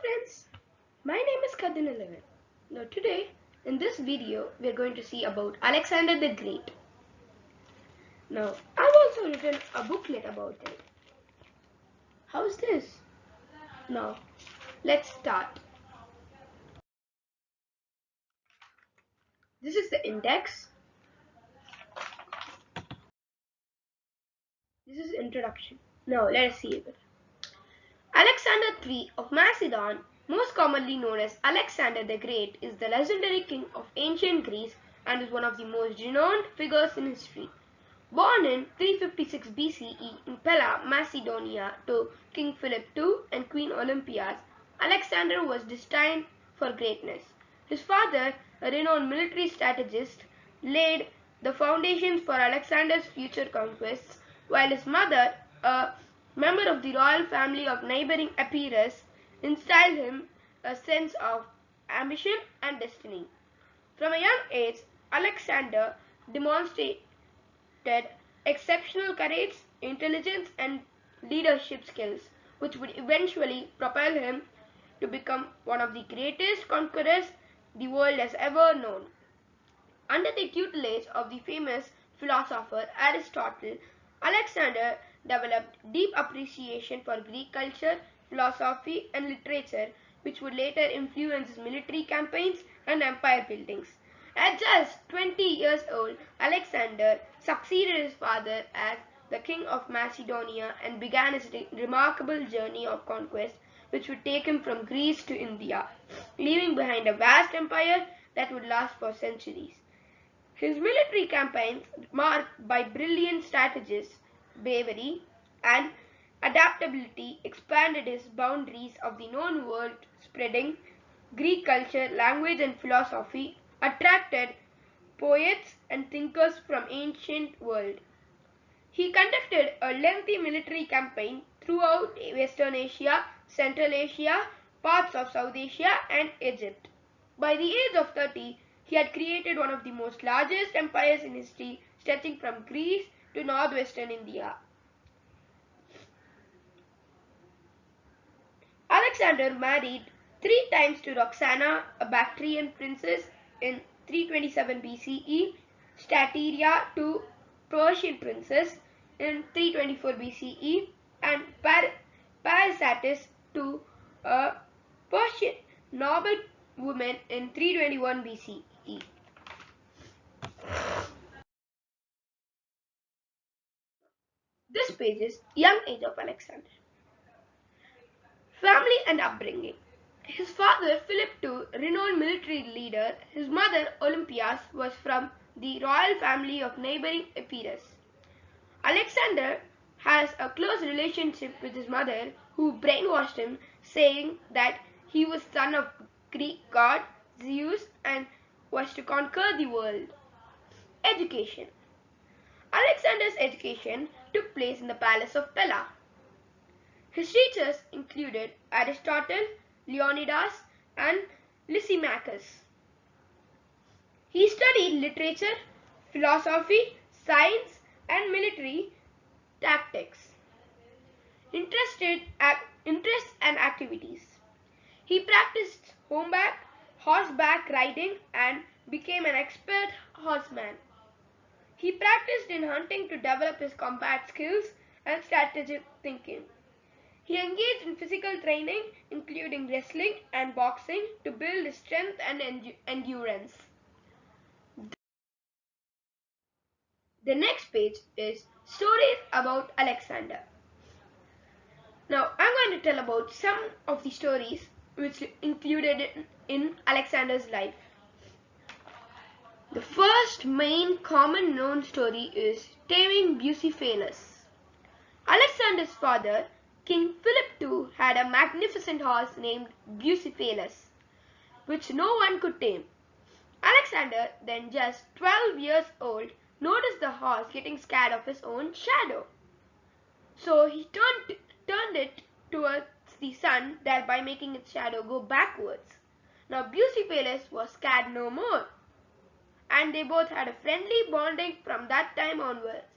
friends, my name is Kadin11. Now today in this video we are going to see about Alexander the Great. Now I've also written a booklet about it. How's this? Now let's start. This is the index. This is introduction. Now let us see it. Alexander III of Macedon, most commonly known as Alexander the Great, is the legendary king of ancient Greece and is one of the most renowned figures in history. Born in 356 BCE in Pella, Macedonia, to King Philip II and Queen Olympias, Alexander was destined for greatness. His father, a renowned military strategist, laid the foundations for Alexander's future conquests, while his mother, a member of the royal family of neighboring Epirus, instilled him a sense of ambition and destiny. From a young age, Alexander demonstrated exceptional courage, intelligence, and leadership skills, which would eventually propel him to become one of the greatest conquerors the world has ever known. Under the tutelage of the famous philosopher Aristotle, Alexander developed deep appreciation for Greek culture, philosophy, and literature, which would later influence his military campaigns and empire buildings. At just 20 years old, Alexander succeeded his father as the king of Macedonia and began his remarkable journey of conquest, which would take him from Greece to India, leaving behind a vast empire that would last for centuries. His military campaigns, marked by brilliant strategies, bravery, and adaptability, expanded his boundaries of the known world, spreading Greek culture, language, and philosophy, attracted poets and thinkers from ancient world. He conducted a lengthy military campaign throughout Western Asia, Central Asia, parts of South Asia, and Egypt. By the age of 30, he had created one of the most largest empires in history, stretching from Greece to northwestern India. Alexander married 3 times to Roxana, a Bactrian princess, in 327 BCE, Stateria, to Persian princess, in 324 BCE, and Parysatis, to a Persian noble woman, in 321 BCE. This page is young age of Alexander. Family and upbringing. His father, Philip II, renowned military leader. His mother, Olympias, was from the royal family of neighboring Epirus. Alexander has a close relationship with his mother, who brainwashed him, saying that he was son of Greek god Zeus and was to conquer the world. Education. Alexander's education took place in the palace of Pella. His teachers included Aristotle, Leonidas, and Lysimachus. He studied literature, philosophy, science, and military tactics. Interests and activities. He practiced horseback riding, and became an expert horseman. He practiced in hunting to develop his combat skills and strategic thinking. He engaged in physical training, including wrestling and boxing, to build his strength and endurance. The next page is stories about Alexander. Now I'm going to tell about some of the stories which included in Alexander's life. The first main common known story is taming Bucephalus. Alexander's father, King Philip II, had a magnificent horse named Bucephalus, which no one could tame. Alexander, then just 12 years old, noticed the horse getting scared of his own shadow. So he turned it towards the sun, thereby making its shadow go backwards. Now Bucephalus was scared no more, and they both had a friendly bonding from that time onwards.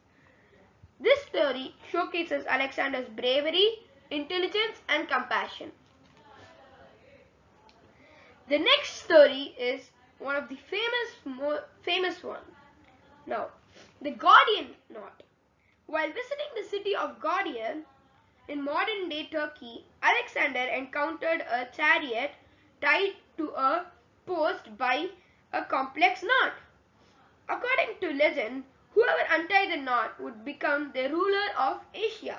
This story showcases Alexander's bravery, intelligence, and compassion. The next story is one of the famous one. Now, the Gordian knot. While visiting the city of Gordian in modern-day Turkey, Alexander encountered a chariot tied to a post by a complex knot. According to legend, whoever untied the knot would become the ruler of Asia.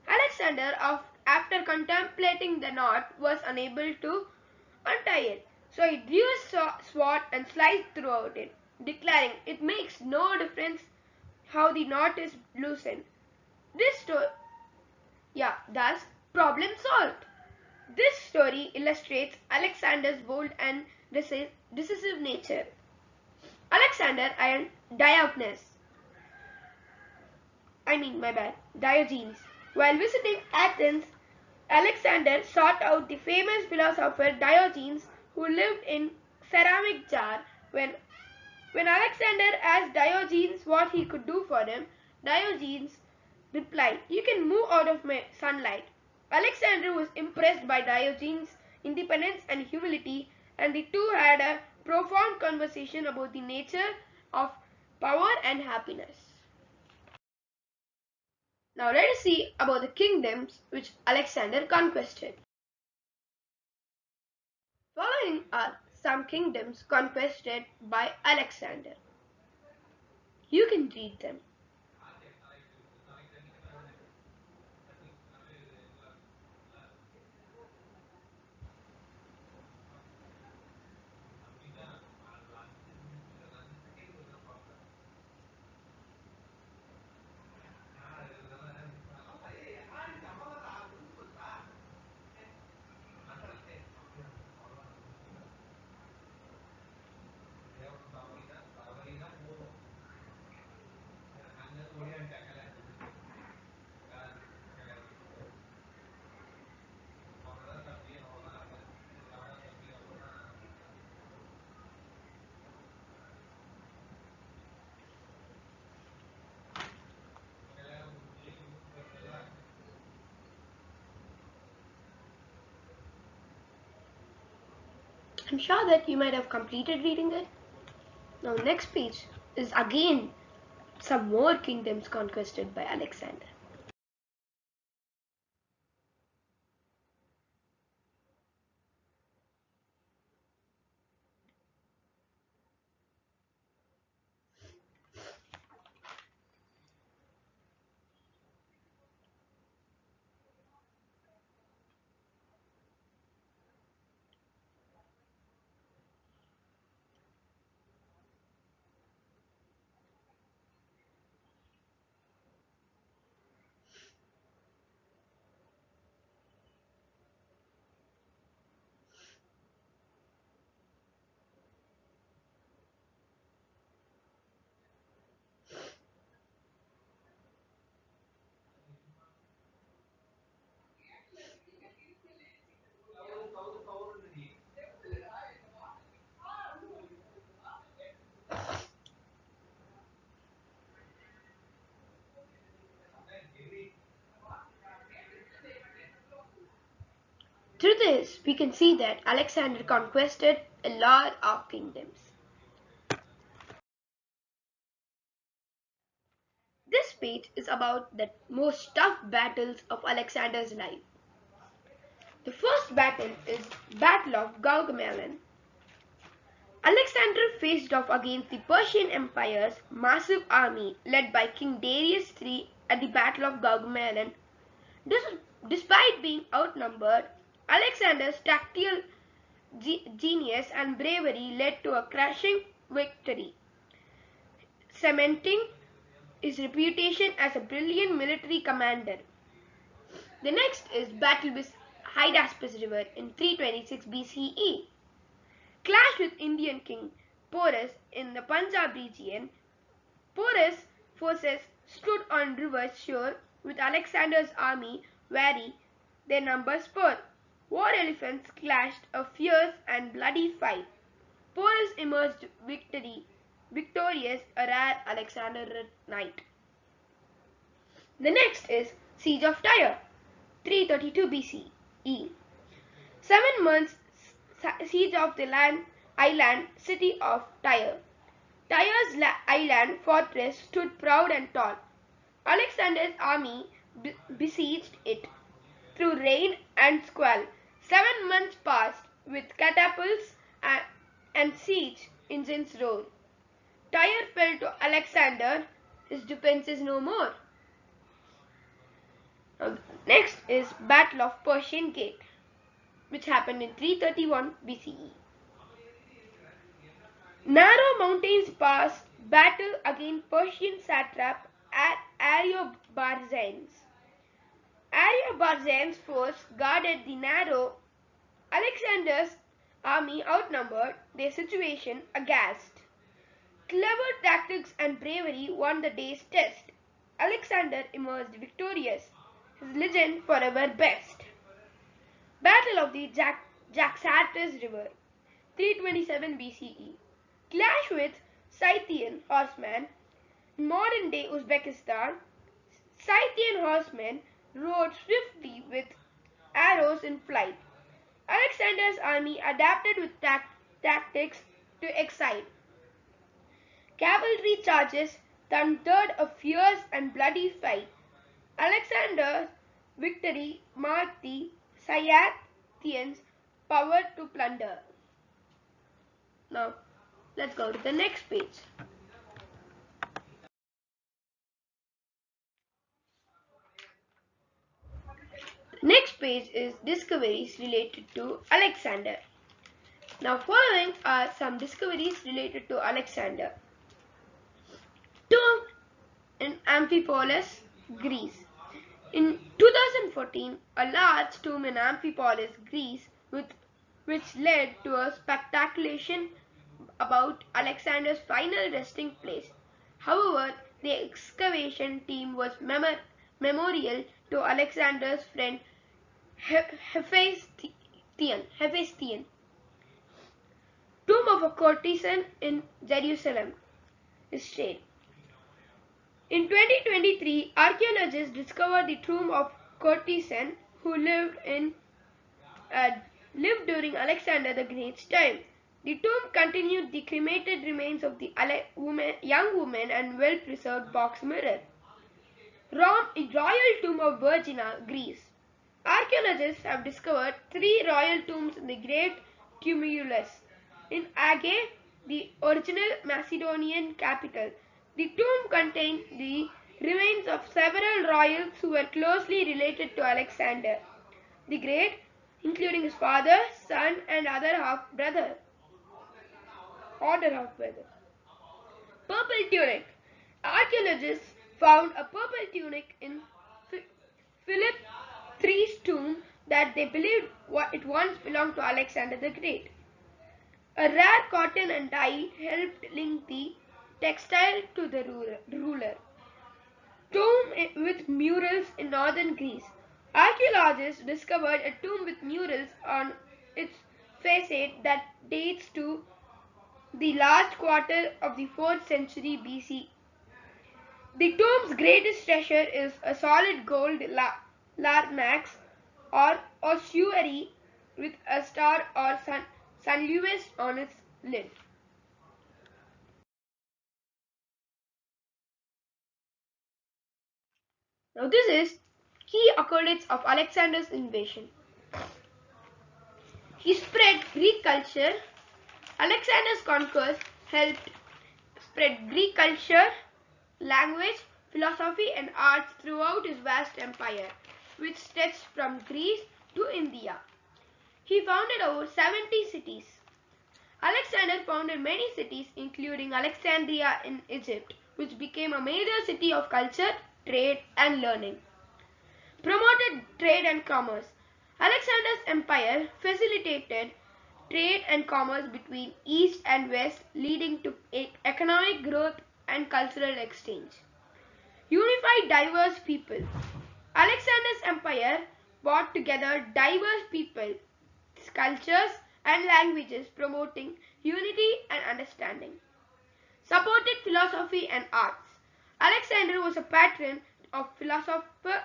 Alexander, after contemplating the knot, was unable to untie it. So he drew his sword and sliced throughout it, declaring, "It makes no difference how the knot is loosened." This story, thus problem solved. This story illustrates Alexander's bold and decisive nature. Alexander and Diogenes. While visiting Athens, Alexander sought out the famous philosopher Diogenes, who lived in ceramic jar. When Alexander asked Diogenes what he could do for him, Diogenes replied, "You can move out of my sunlight." Alexander was impressed by Diogenes' independence and humility, and the two had a profound conversation about the nature of power and happiness. Now let us see about the kingdoms which Alexander conquered. Following are some kingdoms conquered by Alexander. You can read them. I'm sure that you might have completed reading it. Now next page is again some more kingdoms conquered by Alexander. Through this, we can see that Alexander conquered a lot of kingdoms. This page is about the most tough battles of Alexander's life. The first battle is Battle of Gaugamela. Alexander faced off against the Persian Empire's massive army led by King Darius III at the Battle of Gaugamela. Despite being outnumbered, Alexander's tactical genius and bravery led to a crushing victory, cementing his reputation as a brilliant military commander. The next is battle with Hydaspes River in 326 BCE. Clashed with Indian king Porus in the Punjab region. Porus' forces stood on river's shore with Alexander's army wary, their numbers poor. War elephants clashed, a fierce and bloody fight. Porus emerged victorious, a rare Alexander knight. The next is Siege of Tyre, 332 BCE. 7 months siege of the island city of Tyre. Tyre's island fortress stood proud and tall. Alexander's army besieged it. Through rain and squall, 7 months passed with catapults and siege engines roared. Tyre fell to Alexander, his defences no more. Now, next is Battle of Persian Gate, which happened in 331 BCE. Narrow mountains pass battle against Persian satrap Ariobarzanes. Ariobarzanes' force guarded the narrow. Alexander's army outnumbered their situation aghast. Clever tactics and bravery won the day's test. Alexander emerged victorious, his legend forever best. Battle of the Jaxartes River, 327 BCE. Clash with Scythian horsemen. In modern-day Uzbekistan, Scythian horsemen rode swiftly with arrows in flight. Alexander's army adapted with tactics to excite. Cavalry charges thundered a fierce and bloody fight. Alexander's victory marked the Scythians' power to plunder. Now, let's go to the next page. Next page is discoveries related to Alexander. Now, following are some discoveries related to Alexander. Tomb in Amphipolis, Greece. In 2014, a large tomb in Amphipolis, Greece, which led to a speculation about Alexander's final resting place. However, the excavation team was memorial to Alexander's friend Hephaestion. Tomb of a courtesan in Jerusalem is shared. In 2023, archaeologists discovered the tomb of courtesan who lived during Alexander the Great's time. The tomb continued the cremated remains of the young woman and well-preserved box mirror. Rome, royal tomb of Vergina, Greece. Archaeologists have discovered 3 royal tombs in the Great Tumulus. In Agai, the original Macedonian capital, the tomb contained the remains of several royals who were closely related to Alexander the Great, including his father, son, and other half-brother. Purple tunic. Archaeologists found a purple tunic in Philip III's tomb that they believed it once belonged to Alexander the Great. A rare cotton and dye helped link the textile to the ruler. Tomb with murals in northern Greece. Archaeologists discovered a tomb with murals on its facade that dates to the last quarter of the 4th century BC. The tomb's greatest treasure is a solid gold larnax or ossuary with a star or San Luis on its lid. Now this is key accolades of Alexander's invasion. He spread Greek culture. Alexander's conquest helped spread Greek culture, language, philosophy and arts throughout his vast empire, which stretched from Greece to India. He founded over 70 cities. Alexander founded many cities including Alexandria in Egypt, which became a major city of culture, trade and learning. Promoted trade and commerce. Alexander's empire facilitated trade and commerce between East and West, leading to economic growth and cultural exchange. Unified diverse people. Alexander's empire brought together diverse people, cultures and languages, promoting unity and understanding. Supported philosophy and arts. Alexander was a patron of philosophers,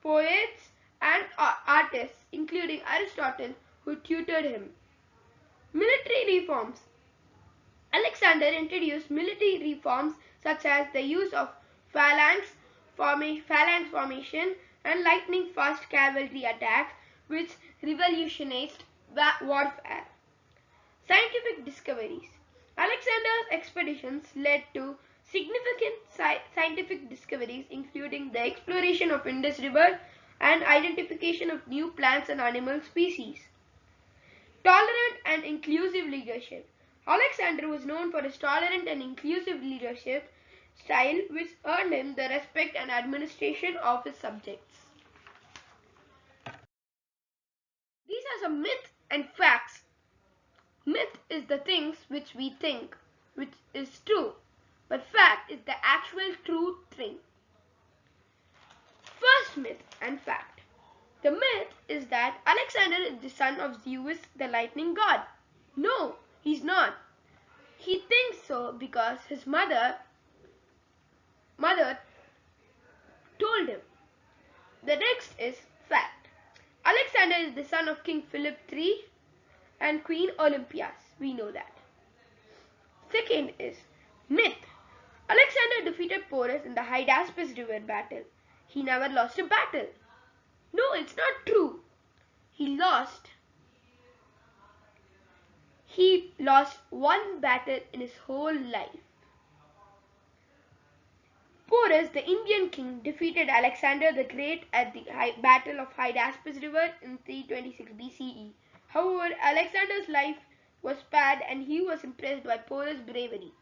poets and artists, including Aristotle, who tutored him. Military reforms. Alexander introduced military reforms such as the use of phalanx formation and lightning-fast cavalry attacks, which revolutionized warfare. Scientific discoveries. Alexander's expeditions led to significant scientific discoveries, including the exploration of Indus River and identification of new plants and animal species. Tolerant and inclusive leadership. Alexander was known for his tolerant and inclusive leadership style, which earned him the respect and administration of his subjects. These are some myths and facts. Myth is the things which we think, which is true, but fact is the actual true thing. First myth and fact. The myth is that Alexander is the son of Zeus, the lightning god. No, he's not. He thinks so because his mother told him. The next is fact. Alexander is the son of King Philip III and Queen Olympias. We know that. Second is myth. Alexander defeated Porus in the Hydaspes River battle. He never lost a battle. No, it's not true. He lost one battle in his whole life. Porus, the Indian king, defeated Alexander the Great at the Battle of Hydaspes River in 326 BCE. However, Alexander's life was spared and he was impressed by Porus' bravery.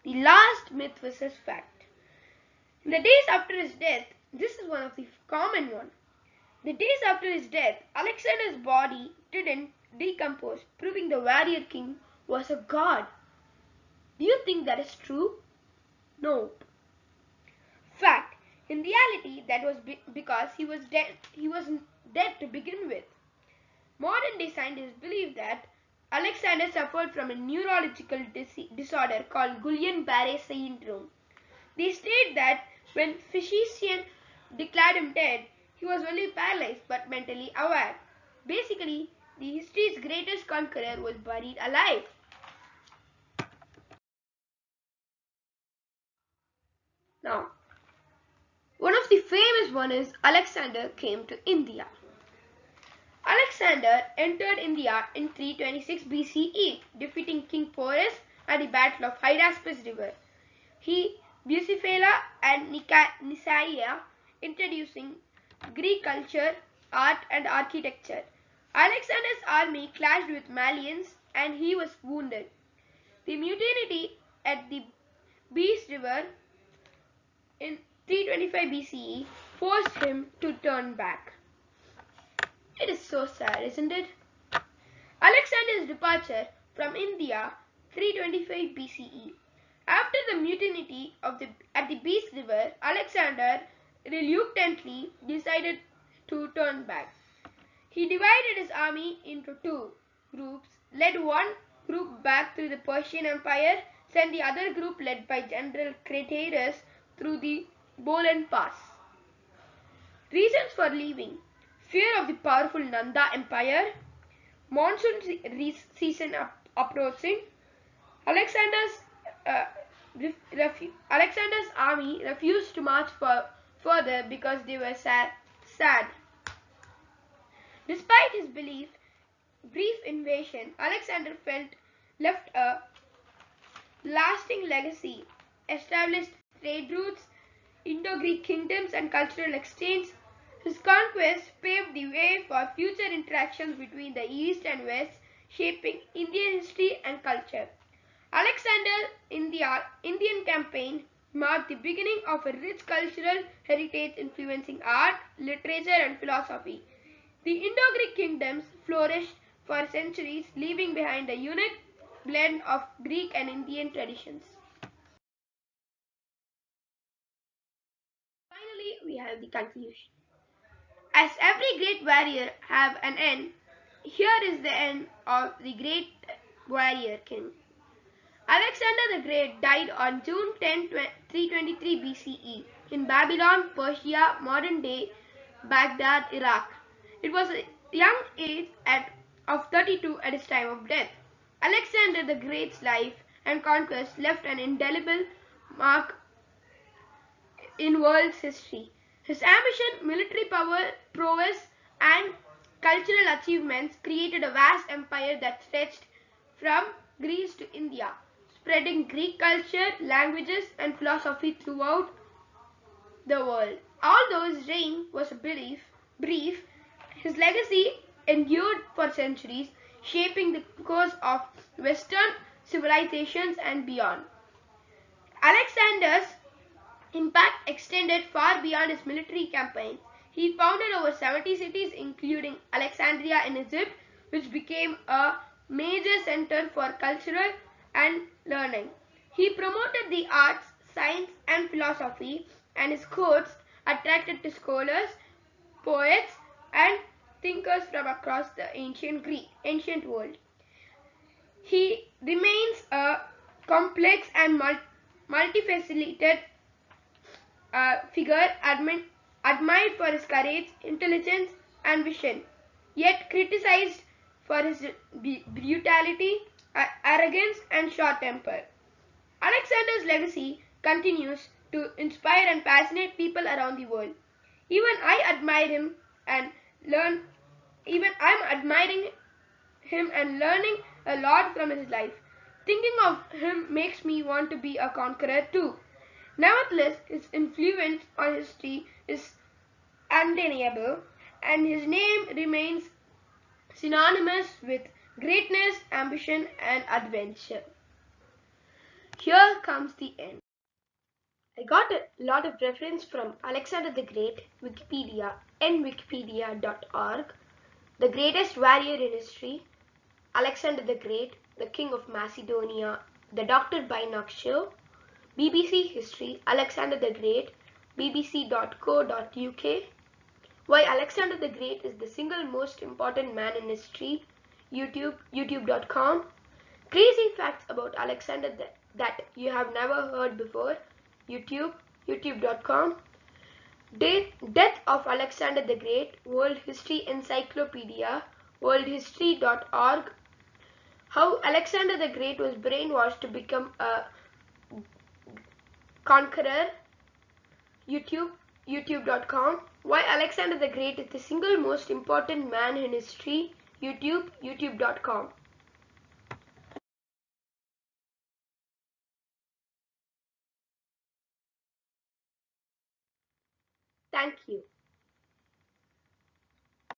The last myth versus fact. In the days after his death, this is one of the common one. The days after his death, Alexander's body didn't decompose, proving the warrior king was a god. Do you think that is true? No. Fact. In reality, that was because he was dead. He was dead to begin with. Modern day scientists believe that Alexander suffered from a neurological disorder called Guillain-Barré syndrome. They state that when physicians declared him dead, he was only paralyzed but mentally aware. Basically, the history's greatest conqueror was buried alive. Now, one of the famous one is Alexander came to India. Alexander entered India in 326 BCE, defeating King Porus at the Battle of Hydaspes River. He Bucephala and Nicaea, introducing Greek culture, art and architecture. Alexander's army clashed with Malians and he was wounded. The mutiny at the Beas River in 325 BCE forced him to turn back. It is so sad, isn't it? Alexander's departure from India 325 BCE. After the mutiny at the Beas River, Alexander reluctantly decided to turn back. He divided his army into two groups, led one group back through the Persian Empire, sent the other group led by General Craterus through the Bolan Pass. Reasons for leaving: fear of the powerful Nanda Empire, monsoon season approaching, Alexander's army refused to march further because they were sad. Despite his brief invasion, Alexander left a lasting legacy, established trade routes, Indo-Greek kingdoms and cultural exchange. His conquest paved the way for future interactions between the East and West, shaping Indian history and culture. Alexander's Indian campaign marked the beginning of a rich cultural heritage influencing art, literature and philosophy. The Indo-Greek kingdoms flourished for centuries, leaving behind a unique blend of Greek and Indian traditions. Finally, we have the conclusion. As every great warrior have an end, here is the end of the great warrior king. Alexander the Great died on June 10, 323 BCE in Babylon, Persia, modern-day Baghdad, Iraq. It was a young age at of 32 at his time of death. Alexander the Great's life and conquest left an indelible mark in world's history. His ambition, military power, prowess, and cultural achievements created a vast empire that stretched from Greece to India, spreading Greek culture, languages, and philosophy throughout the world. Although his reign was brief, his legacy endured for centuries, shaping the course of Western civilizations and beyond. Alexander's impact extended far beyond his military campaigns. He founded over 70 cities, including Alexandria in Egypt, which became a major center for cultural and learning. He promoted the arts, science, and philosophy, and his courts attracted to scholars, poets, and thinkers from across the ancient world. He remains a complex and multifaceted figure admired for his courage, intelligence, and vision, yet criticized for his brutality, arrogance, and short temper. Alexander's legacy continues to inspire and fascinate people around the world. Even I admire him and learn. Even I'm admiring him and learning a lot from his life. Thinking of him makes me want to be a conqueror too. Nevertheless, his influence on history is undeniable, and his name remains synonymous with greatness, ambition, and adventure. Here comes the end. I got a lot of reference from Alexander the Great, Wikipedia, nwikipedia.org, the greatest warrior in history, Alexander the Great, the King of Macedonia, the Dr. Bynock Show, BBC History, Alexander the Great, bbc.co.uk, Why Alexander the Great is the single most important man in history, YouTube, youtube.com, Crazy facts about Alexander that you have never heard before, YouTube, youtube.com, Death of Alexander the Great, World History Encyclopedia, worldhistory.org, How Alexander the Great was brainwashed to become a conqueror, YouTube, youtube.com, Why Alexander the Great is the single most important man in history, YouTube, youtube.com. Thank you.